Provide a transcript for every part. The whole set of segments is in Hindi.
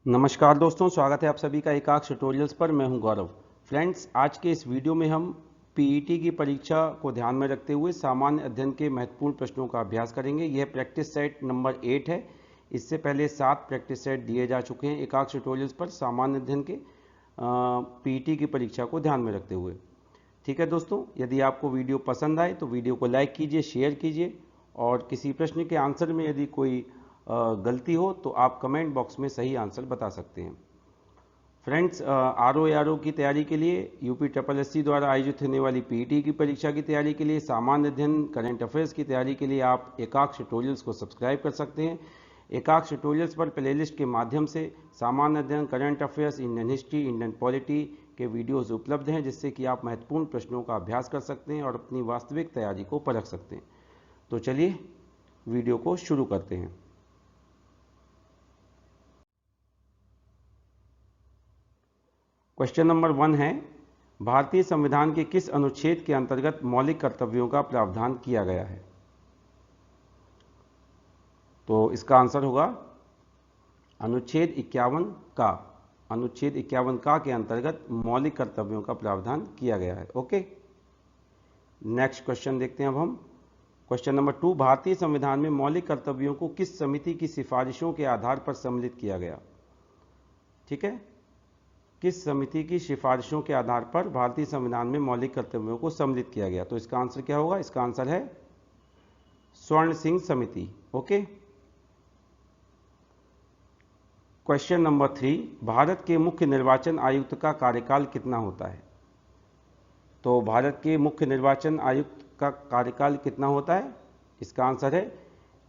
नमस्कार दोस्तों, स्वागत है आप सभी का एकाक्ष ट्यूटोरियल्स पर। मैं हूं गौरव। फ्रेंड्स, आज के इस वीडियो में हम पीईटी की परीक्षा को ध्यान में रखते हुए सामान्य अध्ययन के महत्वपूर्ण प्रश्नों का अभ्यास करेंगे। यह प्रैक्टिस सेट नंबर 8 है। इससे पहले 7 प्रैक्टिस सेट दिए जा चुके हैं एकाक्ष ट्यूटोरियल्स पर सामान्य अध्ययन के पीईटी की परीक्षा को ध्यान में रखते हुए। ठीक है दोस्तों, यदि आपको वीडियो पसंद आए तो वीडियो को लाइक कीजिए, शेयर कीजिए, और किसी प्रश्न के आंसर में यदि कोई गलती हो तो आप कमेंट बॉक्स में सही आंसर बता सकते हैं। फ्रेंड्स, आरओ की तैयारी के लिए यूपी SSC द्वारा आयोजित होने वाली पीईटी की परीक्षा की तैयारी के लिए, सामान्य अध्ययन, करंट अफेयर्स की तैयारी के लिए आप एकाक्ष ट्यूटोरियल्स को सब्सक्राइब कर सकते हैं। एकाक्ष ट्यूटोरियल्स पर प्लेलिस्ट के माध्यम से सामान्य अध्ययन, current affairs, Indian history, Indian polity के वीडियोज़ उपलब्ध हैं, जिससे कि आप महत्वपूर्ण प्रश्नों का अभ्यास कर सकते हैं और अपनी वास्तविक तैयारी को परख सकते हैं। तो चलिए वीडियो को शुरू करते हैं। क्वेश्चन नंबर 1 है, भारतीय संविधान के किस अनुच्छेद के अंतर्गत मौलिक कर्तव्यों का प्रावधान किया गया है? तो इसका आंसर होगा अनुच्छेद 51 का। अनुच्छेद 51 का के अंतर्गत मौलिक कर्तव्यों का प्रावधान किया गया है। ओके, नेक्स्ट क्वेश्चन देखते हैं अब हम। क्वेश्चन नंबर 2, भारतीय संविधान में मौलिक कर्तव्यों को किस समिति की सिफारिशों के आधार पर सम्मिलित किया गया? ठीक है, किस समिति की सिफारिशों के आधार पर भारतीय संविधान में मौलिक कर्तव्यों को सम्मिलित किया गया? तो इसका आंसर क्या होगा? इसका आंसर है स्वर्ण सिंह समिति। ओके, क्वेश्चन नंबर 3, भारत के मुख्य निर्वाचन आयुक्त का कार्यकाल कितना होता है? तो भारत के मुख्य निर्वाचन आयुक्त का कार्यकाल कितना होता है? इसका आंसर है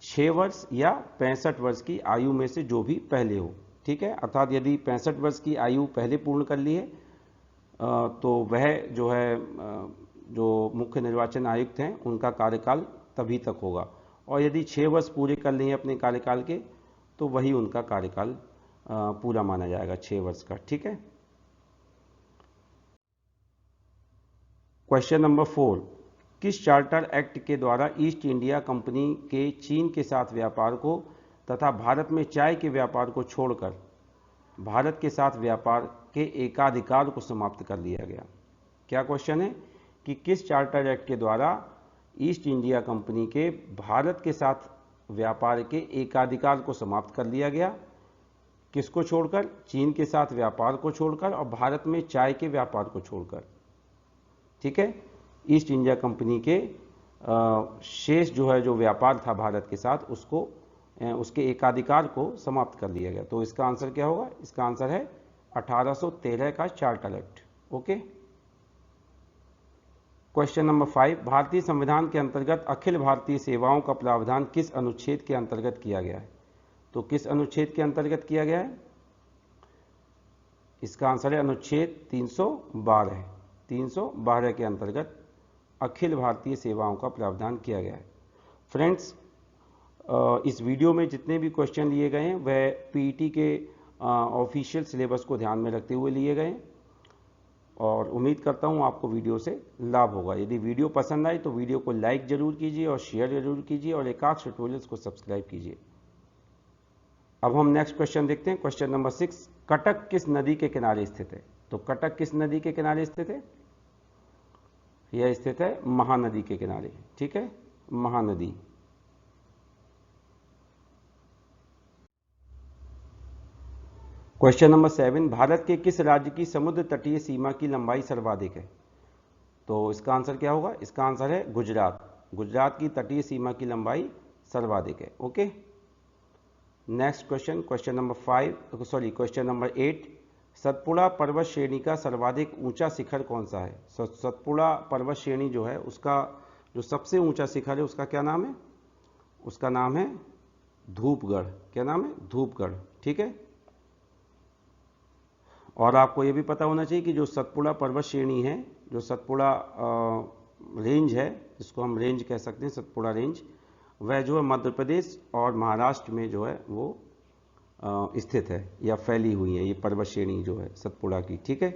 6 वर्ष या 65 वर्ष की आयु में से जो भी पहले हो। ठीक है, अर्थात यदि 65 वर्ष की आयु पहले पूर्ण कर ली है तो वह जो है जो मुख्य निर्वाचन आयुक्त हैं उनका कार्यकाल तभी तक होगा, और यदि 6 वर्ष पूरे कर लिए अपने कार्यकाल के तो वही उनका कार्यकाल पूरा माना जाएगा, 6 वर्ष का। ठीक है, क्वेश्चन नंबर 4, किस चार्टर एक्ट के द्वारा ईस्ट इंडिया कंपनी के चीन के साथ व्यापार को तथा भारत में चाय के व्यापार को छोड़कर भारत के साथ व्यापार के एकाधिकार को समाप्त कर दिया गया? क्या क्वेश्चन है कि किस चार्टर एक्ट के द्वारा ईस्ट इंडिया कंपनी के भारत के साथ व्यापार के एकाधिकार को समाप्त कर दिया गया? किसको छोड़कर? चीन के साथ व्यापार को छोड़कर और भारत में चाय के व्यापार को छोड़कर। ठीक है, ईस्ट इंडिया कंपनी के शेष जो है जो व्यापार था भारत के साथ उसको उसके एकाधिकार को समाप्त कर दिया गया। तो इसका आंसर क्या होगा? इसका आंसर है 1813 का charter act. Okay, question number 5, भारतीय संविधान के अंतर्गत अखिल भारतीय सेवाओं का प्रावधान किस अनुच्छेद के अंतर्गत किया गया है? तो किस अनुच्छेद के अंतर्गत किया गया है? इसका आंसर है अनुच्छेद 312। 312 के अंतर्गत अखिल भारतीय सेवाओं का प्रावधान किया गया है। फ्रेंड्स, इस वीडियो में जितने भी क्वेश्चन लिए गए हैं वह पीईटी के ऑफिशियल सिलेबस को ध्यान में रखते हुए लिए गए हैं, और उम्मीद करता हूं आपको वीडियो से लाभ होगा। यदि वीडियो पसंद आई तो वीडियो को लाइक जरूर कीजिए और शेयर जरूर कीजिए, और एकाक्ष ट्यूटोरियल्स को सब्सक्राइब कीजिए। अब हम नेक्स्ट क्वेश्चन देखते हैं। क्वेश्चन नंबर 6, कटक किस नदी के किनारे स्थित है? तो कटक किस नदी के किनारे स्थित है? यह स्थित है महानदी के किनारे। ठीक है, महानदी। क्वेश्चन नंबर 7, भारत के किस राज्य की समुद्र तटीय सीमा की लंबाई सर्वाधिक है? तो इसका आंसर क्या होगा? इसका आंसर है गुजरात। गुजरात की तटीय सीमा की लंबाई सर्वाधिक है। Okay, next question, question number 8, Satpura पर्वत श्रेणी का सर्वाधिक ऊंचा शिखर कौन सा है? सतपुड़ा पर्वत श्रेणी जो है उसका जो सबसे ऊंचा शिखर है उसका क्या नाम है? उसका नाम है धूपगढ़। क्या नाम है? धूपगढ़। ठीक है, और आपको ये भी पता होना चाहिए कि जो सतपुड़ा पर्वत श्रेणी है, जो सतपुड़ा रेंज है, जिसको हम रेंज कह सकते हैं, सतपुड़ा रेंज, वह जो है मध्य प्रदेश और महाराष्ट्र में जो है वो स्थित है या फैली हुई है ये पर्वत श्रेणी जो है सतपुड़ा की। ठीक है,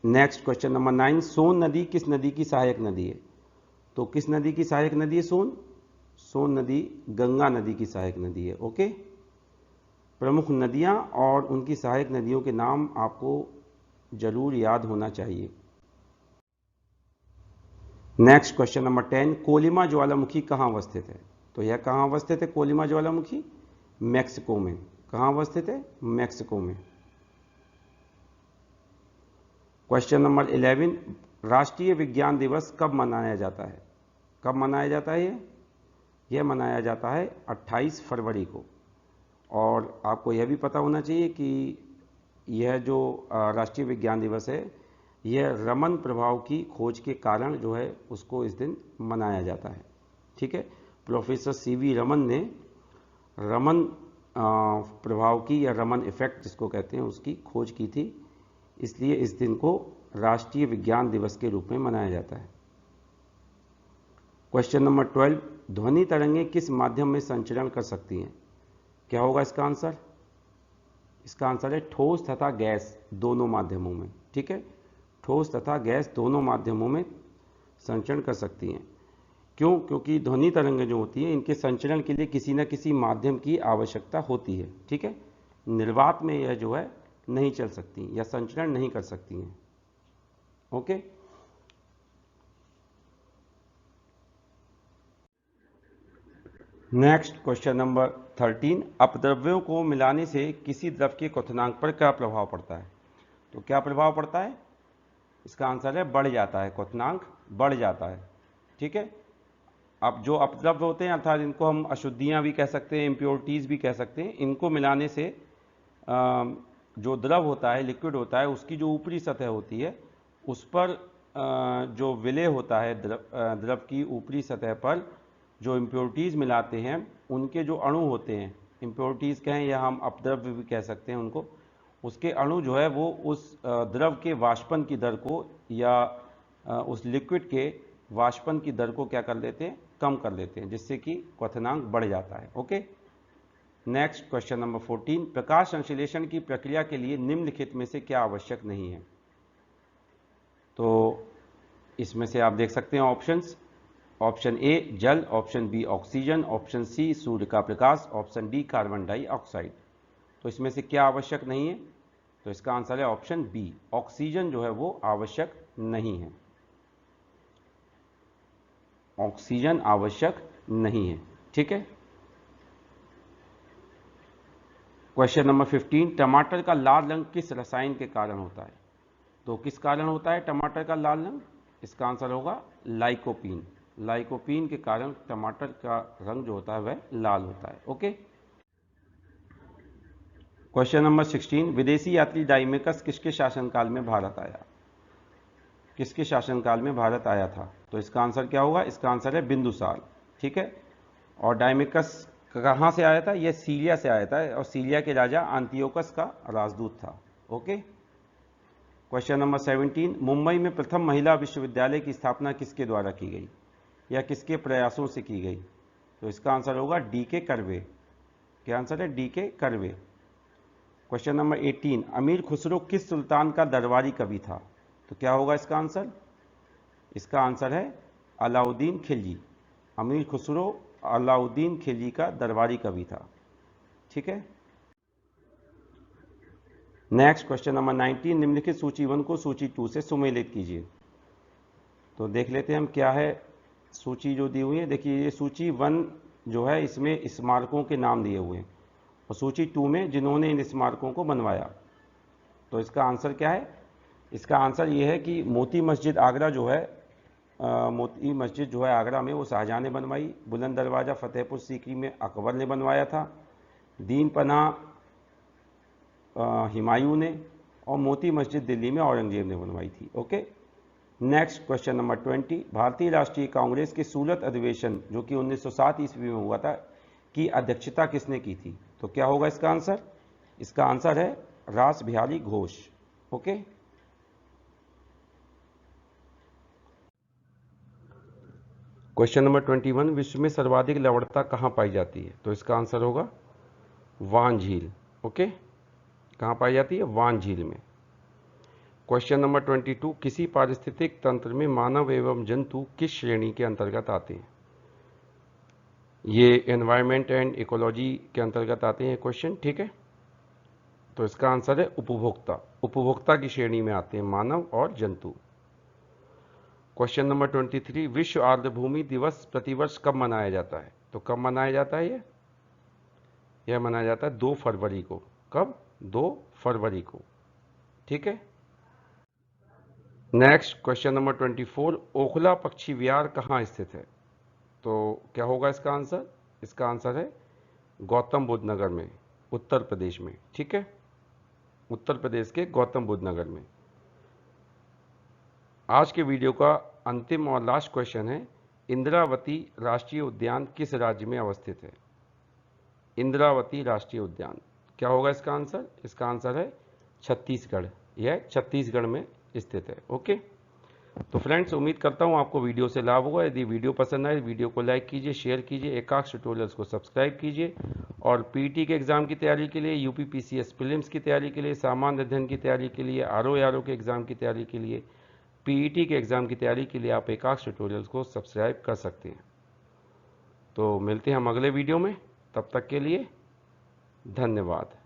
नेक्स्ट क्वेश्चन नंबर 9, सोन नदी किस नदी की सहायक नदी है? तो किस नदी की सहायक नदी है सोन? सोन नदी गंगा नदी की सहायक नदी है। ओके, प्रमुख नदियां और उनकी सहायक नदियों के नाम आपको जरूर याद होना चाहिए। नेक्स्ट क्वेश्चन नंबर 10, कोलिमा ज्वालामुखी कहाँ अवस्थित है? तो यह कहाँ अवस्थित है कोलिमा ज्वालामुखी? मैक्सिको में। कहाँ अवस्थित है? मैक्सिको में। क्वेश्चन नंबर 11, राष्ट्रीय विज्ञान दिवस कब मनाया जाता है? कब मनाया जाता है? यह मनाया जाता है 28 फरवरी को। और आपको यह भी पता होना चाहिए कि यह जो राष्ट्रीय विज्ञान दिवस है, यह रमन प्रभाव की खोज के कारण जो है उसको इस दिन मनाया जाता है। ठीक है, प्रोफेसर सीवी रमन ने रमन प्रभाव की या रमन इफेक्ट जिसको कहते हैं उसकी खोज की थी, इसलिए इस दिन को राष्ट्रीय विज्ञान दिवस के रूप में मनाया जाता है। क्वेश्चन नंबर 12, ध्वनि तरंगें किस माध्यम में संचरण कर सकती हैं? क्या होगा इसका आंसर? इसका आंसर है ठोस तथा गैस दोनों माध्यमों में। ठीक है, ठोस तथा गैस दोनों माध्यमों में संचरण कर सकती हैं। क्यों? क्योंकि ध्वनि तरंगें जो होती हैं इनके संचरण के लिए किसी न किसी माध्यम की आवश्यकता होती है। ठीक है, निर्वात में यह जो है नहीं चल सकती या संचरण नहीं कर सकती हैं। ओके, नेक्स्ट क्वेश्चन नंबर 13, अपद्रव्यों को मिलाने से किसी द्रव के क्वथनांक पर क्या प्रभाव पड़ता है? तो क्या प्रभाव पड़ता है? इसका आंसर है बढ़ जाता है, क्वथनांक बढ़ जाता है। ठीक है, अब जो अपद्रव्य होते हैं अर्थात इनको हम अशुद्धियां भी कह सकते हैं, इम्प्योरिटीज भी कह सकते हैं, इनको मिलाने से जो द्रव होता है, लिक्विड होता है, उसकी जो ऊपरी सतह होती है उस पर जो विलय होता है द्रव की ऊपरी सतह पर जो इम्प्योरिटीज़ मिलाते हैं उनके जो अणु होते हैं, इम्प्योरिटीज़ कहें या हम अपद्रव्य भी कह सकते हैं उनको, उसके अणु जो है वो उस द्रव के वाष्पन की दर को या उस लिक्विड के वाष्पन की दर को क्या कर लेते हैं? कम कर लेते हैं, जिससे कि क्वथनांक बढ़ जाता है। ओके, नेक्स्ट क्वेश्चन नंबर 14, प्रकाश संश्लेषण की प्रक्रिया के लिए निम्नलिखित में से क्या आवश्यक नहीं है? तो इसमें से आप देख सकते हैं ऑप्शंस। ऑप्शन ए जल, option B oxygen, option C सूर्य का प्रकाश, ऑप्शन डी कार्बन डाइऑक्साइड। तो इसमें से क्या आवश्यक नहीं है? तो इसका आंसर है ऑप्शन बी, ऑक्सीजन जो है वो आवश्यक नहीं है। ऑक्सीजन आवश्यक नहीं है। ठीक है, क्वेश्चन नंबर 15, टमाटर का लाल रंग किस रसायन के कारण होता है? तो किस कारण होता है टमाटर का लाल रंग? इसका आंसर होगा लाइकोपीन। लाइकोपीन के कारण टमाटर का रंग जो होता है वह लाल होता है। ओके, क्वेश्चन नंबर 16, विदेशी यात्री डाइमेकस किसके शासनकाल में भारत आया? किसके शासनकाल में भारत आया था? तो इसका आंसर क्या होगा? इसका आंसर है बिंदुसार। ठीक है, और डाइमेकस कहाँ से आया था? यह सीरिया से आया था और सीरिया के राजा अंतियोकस का राजदूत था। ओके, क्वेश्चन नंबर 17, मुंबई में प्रथम महिला विश्वविद्यालय की स्थापना किसके द्वारा की गई या किसके प्रयासों से की गई? तो इसका आंसर होगा डी के कर्वे। क्या आंसर है? डी के कर्वे। क्वेश्चन नंबर 18, अमीर खुसरो किस सुल्तान का दरबारी कवि था? तो क्या होगा इसका आंसर? इसका आंसर है अलाउद्दीन खिलजी। अमीर खुसरो अलाउद्दीन खिलजी का दरबारी कवि था। ठीक है, नेक्स्ट क्वेश्चन नंबर 19, निम्नलिखित सूची 1 को सूची 2 से सुमेलित कीजिए। तो देख लेते हैं हम क्या है सूची जो दी हुई है। देखिए, ये सूची 1 जो है इसमें स्मारकों के नाम दिए हुए हैं और सूची 2 में जिन्होंने इन स्मारकों को बनवाया। तो इसका आंसर क्या है? इसका आंसर ये है कि मोती मस्जिद आगरा जो है, मोती मस्जिद जो है आगरा में वो शाहजहां ने बनवाई। बुलंद दरवाज़ा फतेहपुर सीकरी में अकबर ने बनवाया था। दीन पनाह हुमायूं ने, और मोती मस्जिद दिल्ली में औरंगजेब ने बनवाई थी। ओके, नेक्स्ट क्वेश्चन नंबर 20, भारतीय राष्ट्रीय कांग्रेस के सूरत अधिवेशन जो कि 1907 ईस्वी में हुआ था की अध्यक्षता किसने की थी? तो क्या होगा इसका आंसर? इसका आंसर है रास Bihari Ghosh. Okay, question number 21, विश्व में सर्वाधिक लवणता कहाँ पाई जाती है? तो इसका आंसर होगा वान झील। ओके, कहाँ पाई जाती है? वान झील में। क्वेश्चन नंबर 22, किसी पारिस्थितिक तंत्र में मानव एवं जंतु किस श्रेणी के अंतर्गत आते हैं? ये एनवायरनमेंट एंड इकोलॉजी के अंतर्गत आते हैं क्वेश्चन। ठीक है, तो इसका आंसर है उपभोक्ता। उपभोक्ता की श्रेणी में आते हैं मानव और जंतु। क्वेश्चन नंबर 23, विश्व आर्द्रभूमि दिवस प्रतिवर्ष कब मनाया जाता है? तो कब मनाया जाता है यह मनाया जाता है 2 फरवरी को। कब? 2 फरवरी को। ठीक है। नेक्स्ट क्वेश्चन नंबर 24, ओखला पक्षी विहार कहाँ स्थित है? तो क्या होगा इसका आंसर? इसका आंसर है गौतम बुद्ध नगर में, उत्तर प्रदेश में। ठीक है, उत्तर प्रदेश के गौतम बुद्ध नगर में। आज के वीडियो का अंतिम और लास्ट क्वेश्चन है, इंद्रावती राष्ट्रीय उद्यान किस राज्य में अवस्थित है? इंद्रावती राष्ट्रीय उद्यान, क्या होगा इसका आंसर? इसका आंसर है छत्तीसगढ़। यह छत्तीसगढ़ में स्थित है। ओके, तो फ्रेंड्स उम्मीद करता हूं आपको वीडियो से लाभ होगा। यदि वीडियो पसंद आए वीडियो को लाइक कीजिए, शेयर कीजिए, एकाक्ष ट्यूटोरियल्स को सब्सक्राइब कीजिए। और पीटी के एग्जाम की तैयारी के लिए, यूपी पीसीएस प्रीलिम्स की तैयारी के लिए, सामान्य अध्ययन की तैयारी के लिए, आरओ के एग्जाम की तैयारी के लिए, पीईटी के एग्जाम की तैयारी के लिए आप एकाक्ष ट्यूटोरियल्स को सब्सक्राइब कर सकते हैं। तो मिलते हैं हम अगले वीडियो में, तब तक के लिए धन्यवाद।